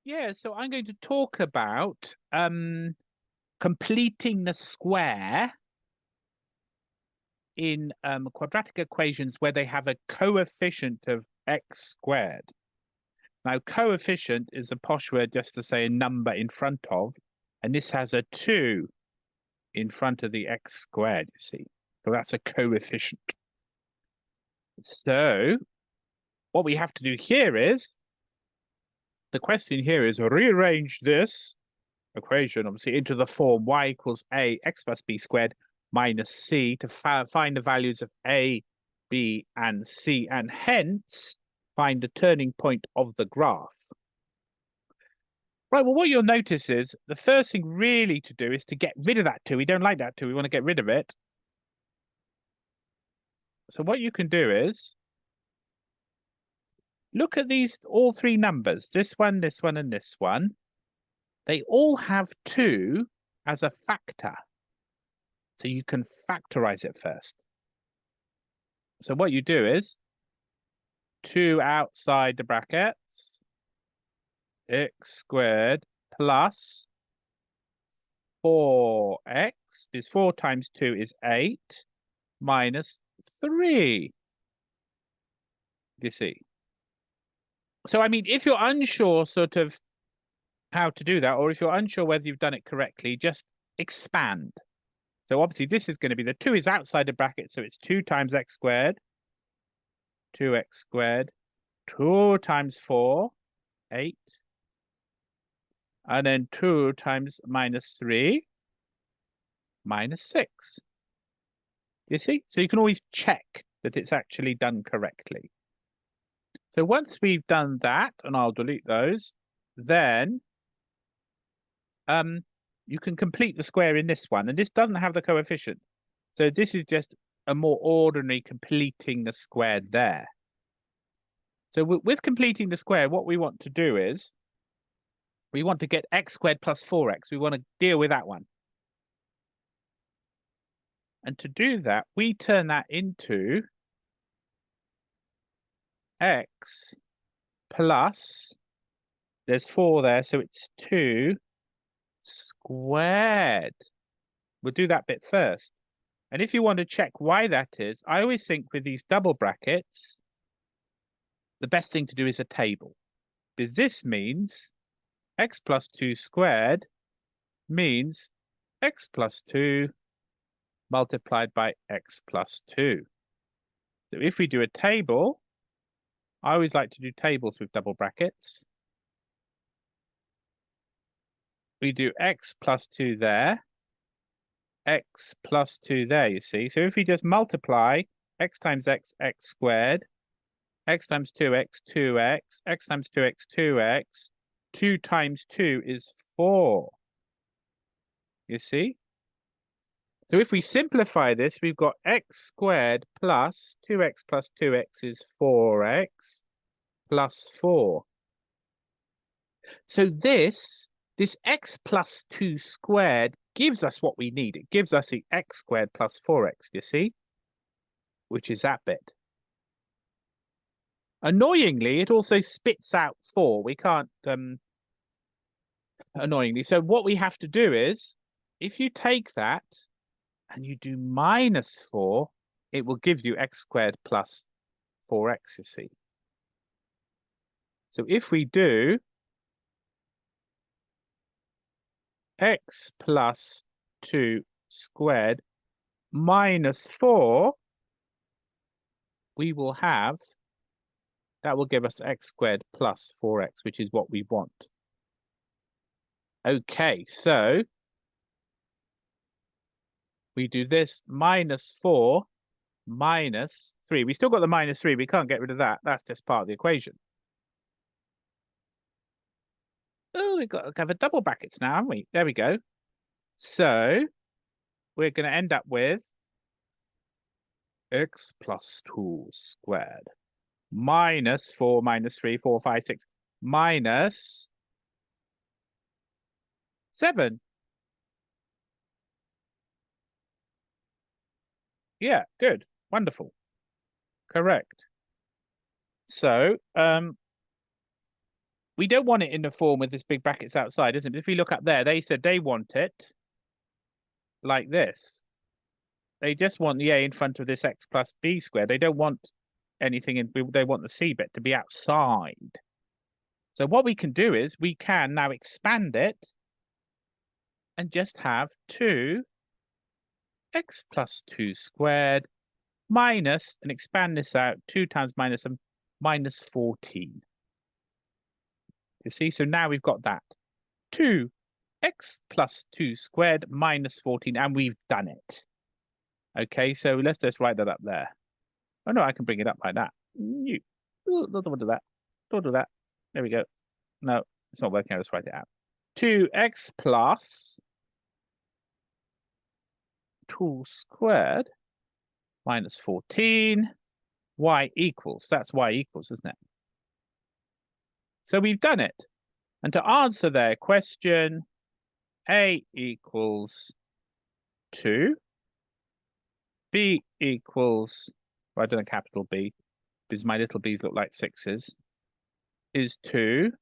Yeah, so I'm going to talk about completing the square in quadratic equations where they have a coefficient of x squared. Now, coefficient is a posh word just to say a number in front of, and this has a 2 in front of the x squared, you see. So that's a coefficient. So what we have to do here is, the question here is rearrange this equation, obviously, into the form y equals a x plus b squared minus c to find the values of a, b, and c, and hence find the turning point of the graph. Right, well, what you'll notice is the first thing really to do is to get rid of that 2. We don't like that 2. We want to get rid of it. So what you can do is look at these all 3 numbers, this one, and this one. They all have 2 as a factor. So you can factorize it first. So what you do is 2 outside the brackets, x squared plus 4x, is 4 times 2 is 8, minus 3. You see? So, I mean, if you're unsure sort of how to do that, or if you're unsure whether you've done it correctly, just expand. So obviously this is going to be, the 2 is outside the bracket, so it's 2 times x squared, 2x squared, 2 times 4, 8, and then 2 times minus 3, minus 6. You see? So you can always check that it's actually done correctly. So once we've done that, and I'll delete those, then you can complete the square in this one, and this doesn't have the coefficient. So this is just a more ordinary completing the square there. So with completing the square, what we want to do is we want to get x squared plus 4x. We want to deal with that one. And to do that, we turn that into x plus, there's 4 there, so it's 2 squared. We'll do that bit first. And if you want to check why that is, I always think with these double brackets, the best thing to do is a table. Because this means x plus 2 squared means x plus 2 multiplied by x plus 2. So if we do a table, I always like to do tables with double brackets. We do x plus 2 there, x plus 2 there, you see. So if we just multiply x times x, x squared, x times 2x, 2x, x times 2x, 2x, 2 times 2 is 4. You see? So if we simplify this, we've got x squared plus 2x plus 2x is 4x plus 4. So this x plus 2 squared gives us what we need. It gives us the x squared plus 4x, you see? Which is that bit. Annoyingly, it also spits out 4. We can't, annoyingly. So what we have to do is, if you take that and you do minus 4, it will give you x squared plus 4x, you see. So if we do x plus 2 squared minus 4, we will have, that will give us x squared plus 4x, which is what we want. Okay, so we do this minus 4 minus 3. We still got the minus 3. We can't get rid of that. That's just part of the equation. Oh, we've got to cover double brackets now, haven't we? There we go. So we're going to end up with x plus 2 squared minus 4 minus 3, 4, 5, 6, minus 7. Yeah, good. Wonderful. Correct. So we don't want it in the form with this big brackets outside, isn't it? If we look up there, they said they want it like this. They just want the a in front of this x plus b squared. They don't want anything in, they want the c bit to be outside. So what we can do is we can now expand it and just have 2x plus 2 squared minus, and expand this out, 2 times minus a minus 14. You see, so now we've got that. 2x plus 2 squared minus 14, and we've done it. Okay, so let's just write that up there. Oh no, I can bring it up like that. Don't do that. Don't do that. There we go. No, it's not working out. Let's write it out. 2x plus 2 squared minus 14, y equals. That's y equals, isn't it? So we've done it. And to answer their question, a equals 2, b equals, well, I don't know, capital B, because my little b's look like 6s, is 2,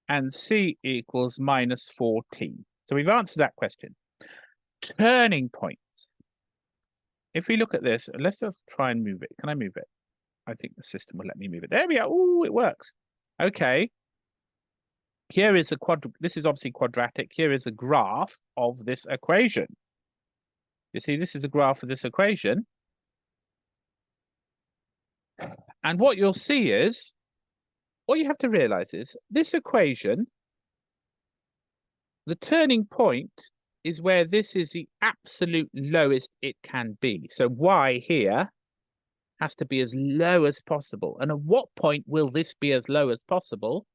and c equals minus 14. So we've answered that question. Turning point. If we look at this, let's just try and move it. Can I move it? I think the system will let me move it. There we are. Oh, it works. Okay. Here is a this is obviously quadratic. Here is a graph of this equation. You see, this is a graph of this equation. And what you'll see is, what you have to realize is, this equation, the turning point is where this is the absolute lowest it can be. So y here has to be as low as possible. And at what point will this be as low as possible?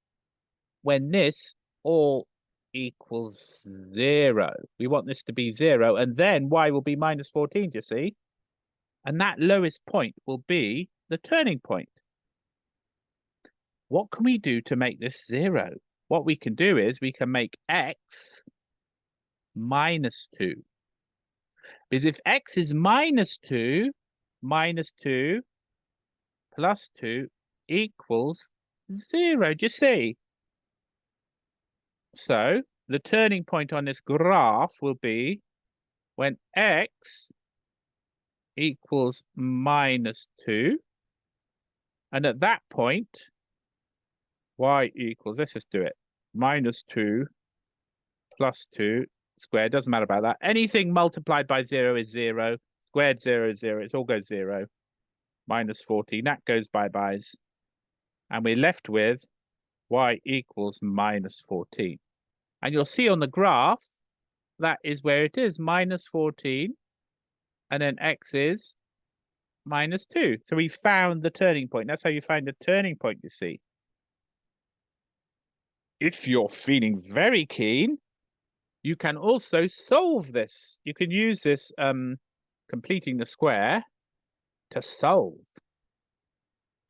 When this all equals 0. We want this to be 0, and then y will be minus 14, you see? And that lowest point will be the turning point. What can we do to make this 0? What we can do is we can make x minus 2. Because if x is minus 2 plus 2 equals 0. Do you see? So the turning point on this graph will be when x equals minus 2. And at that point, y equals, let's just do it, minus 2 plus 2 squared. Doesn't matter about that. Anything multiplied by 0 is 0. Squared 0 is 0. It all goes 0. Minus 14. That goes bye-byes. And we're left with y equals minus 14. And you'll see on the graph, that is where it is, minus 14. And then x is minus 2. So we found the turning point. That's how you find the turning point, you see. If you're feeling very keen, you can also solve this. You can use this completing the square to solve.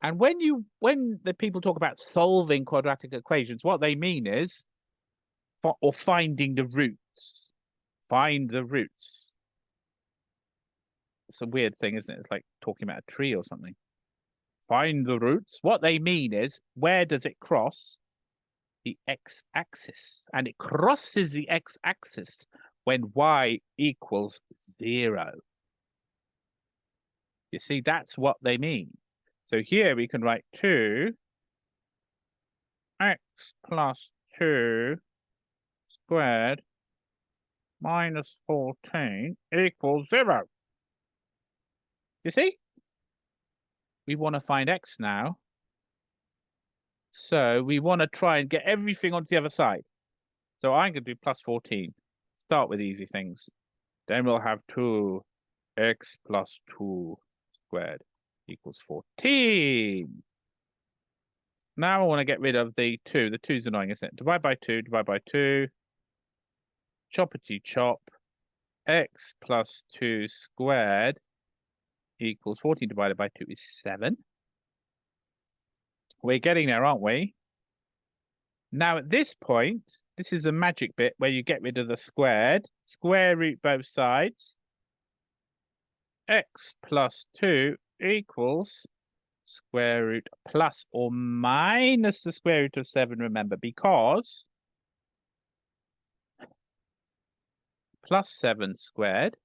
And when the people talk about solving quadratic equations, what they mean is or finding the roots. Find the roots. It's a weird thing, isn't it? It's like talking about a tree or something. Find the roots. What they mean is, where does it cross the x-axis? And it crosses the x-axis when y equals 0. You see, that's what they mean. So here we can write 2x plus 2 squared minus 14 equals 0. You see? We want to find x now. So we want to try and get everything onto the other side. So I'm going to do plus 14. Start with easy things. Then we'll have 2x plus 2 squared equals 14. Now I want to get rid of the 2. The 2 is annoying, isn't it? Divide by 2, divide by 2. Choppity chop. X plus 2 squared equals 14 divided by 2 is 7. We're getting there, aren't we? Now at this point, this is a magic bit where you get rid of the squared. Square root both sides. X plus 2 equals square root plus or minus the square root of 7, remember, because plus 7 squared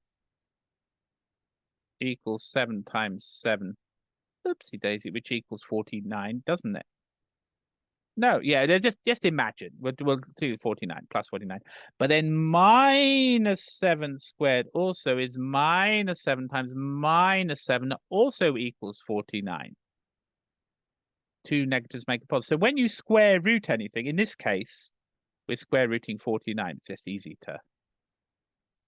equals 7 times 7. Oopsie daisy, which equals 49, doesn't it? No, yeah, just imagine. We'll do 49 plus 49. But then minus 7 squared also is minus 7 times minus 7 also equals 49. Two negatives make a positive. So when you square root anything, in this case, we're square rooting 49. It's just easy to.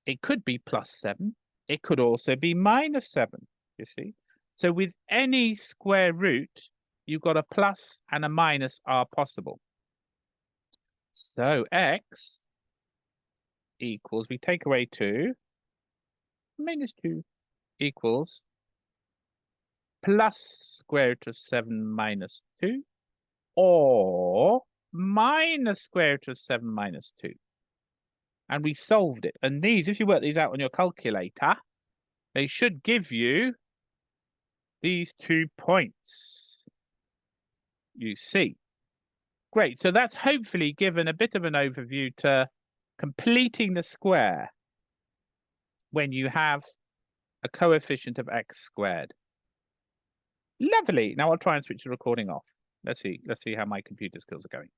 It could be plus 7. It could also be minus 7, you see. So with any square root, you've got a plus and a minus are possible. So x equals, we take away 2, minus 2 equals plus square root of 7 minus 2, or minus square root of 7 minus 2. And we solved it. And these, if you work these out on your calculator, they should give you these 2 points. You see. Great. So that's hopefully given a bit of an overview to completing the square when you have a coefficient of x squared. Lovely. Now I'll try and switch the recording off. Let's see how my computer skills are going.